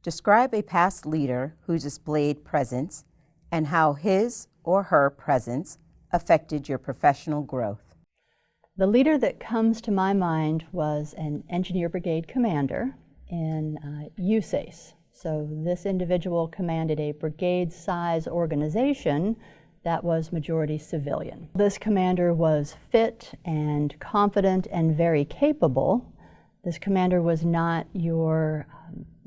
Describe a past leader who displayed presence and how his or her presence affected your professional growth. The leader that comes to my mind was an engineer brigade commander in USACE. So this individual commanded a brigade-size organization that was majority civilian. This commander was fit and confident and very capable. This commander was not your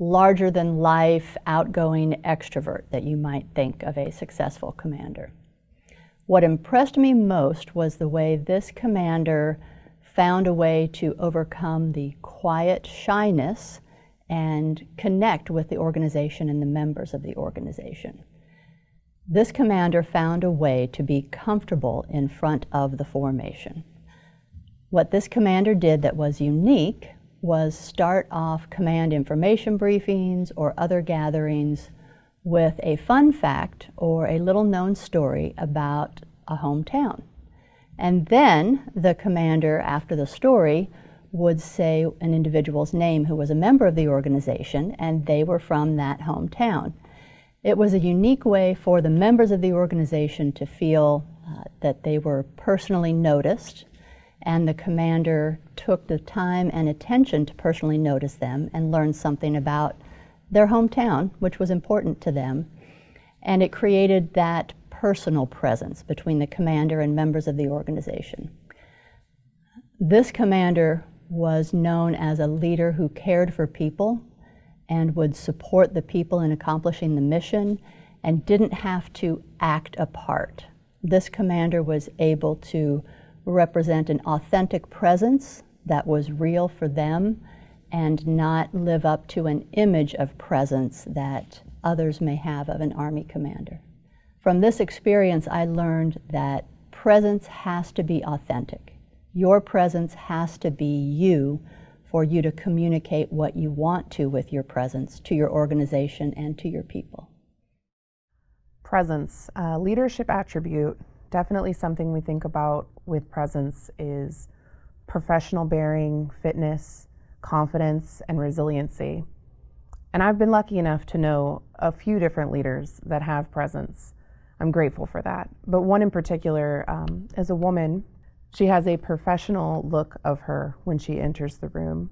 larger-than-life, outgoing extrovert that you might think of a successful commander. What impressed me most was the way this commander found a way to overcome the quiet shyness and connect with the organization and the members of the organization. This commander found a way to be comfortable in front of the formation. What this commander did that was unique was start off command information briefings or other gatherings with a fun fact or a little-known story about a hometown. And then the commander, after the story, would say an individual's name who was a member of the organization, and they were from that hometown. It was a unique way for the members of the organization to feel that they were personally noticed, and the commander took the time and attention to personally notice them and learn something about their hometown, which was important to them. And it created that personal presence between the commander and members of the organization. This commander was known as a leader who cared for people and would support the people in accomplishing the mission and didn't have to act a part. This commander was able to represent an authentic presence that was real for them and not live up to an image of presence that others may have of an Army commander. From this experience, I learned that presence has to be authentic. Your presence has to be you for you to communicate what you want to with your presence to your organization and to your people. Presence, a leadership attribute, definitely something we think about with presence is professional bearing, fitness, confidence, and resiliency. And I've been lucky enough to know a few different leaders that have presence. I'm grateful for that. But one in particular is a woman. She has a professional look of her when she enters the room.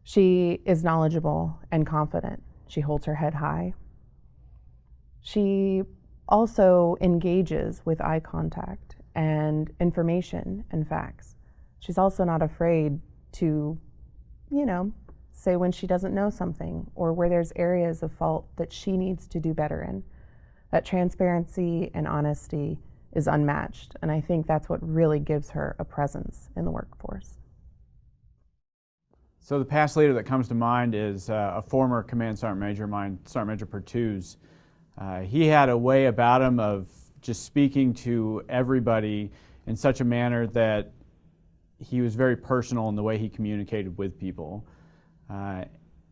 She is knowledgeable and confident. She holds her head high. She also engages with eye contact and information and facts. She's also not afraid to, say when she doesn't know something or where there's areas of fault that she needs to do better in. That transparency and honesty is unmatched, and I think that's what really gives her a presence in the workforce. So the past leader that comes to mind is a former Command Sergeant Major of mine, Sergeant Major Pertuz. He had a way about him of just speaking to everybody in such a manner that he was very personal in the way he communicated with people.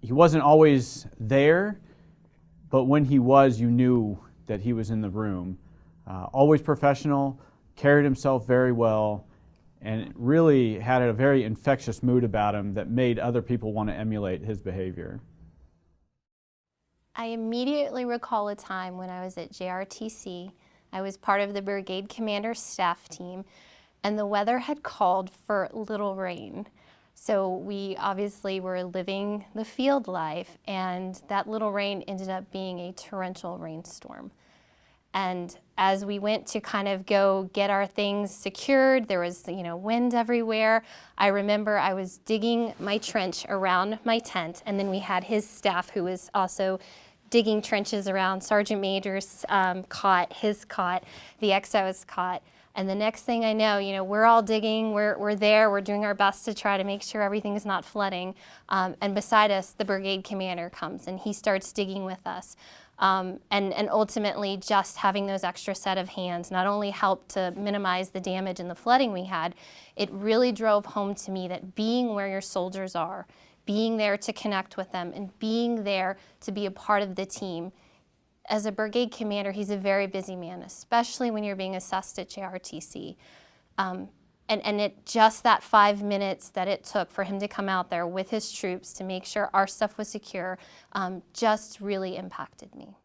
He wasn't always there, but when he was, you knew that he was in the room. Always professional, carried himself very well, and really had a very infectious mood about him that made other people want to emulate his behavior. I immediately recall a time when I was at JRTC. I was part of the brigade commander's staff team, and the weather had called for little rain. So we obviously were living the field life, and that little rain ended up being a torrential rainstorm. And as we went to kind of go get our things secured, there was, wind everywhere. I remember I was digging my trench around my tent, and then we had his staff who was also digging trenches around Sergeant Major's cot, his cot, the XO's cot. And the next thing I know, we're all digging, we're there, we're doing our best to try to make sure everything's not flooding. And beside us, the brigade commander comes and he starts digging with us. And ultimately just having those extra set of hands not only helped to minimize the damage and the flooding we had, it really drove home to me that being where your soldiers are, being there to connect with them, and being there to be a part of the team. As a brigade commander, he's a very busy man, especially when you're being assessed at JRTC. And it just that 5 minutes that it took for him to come out there with his troops to make sure our stuff was secure just really impacted me.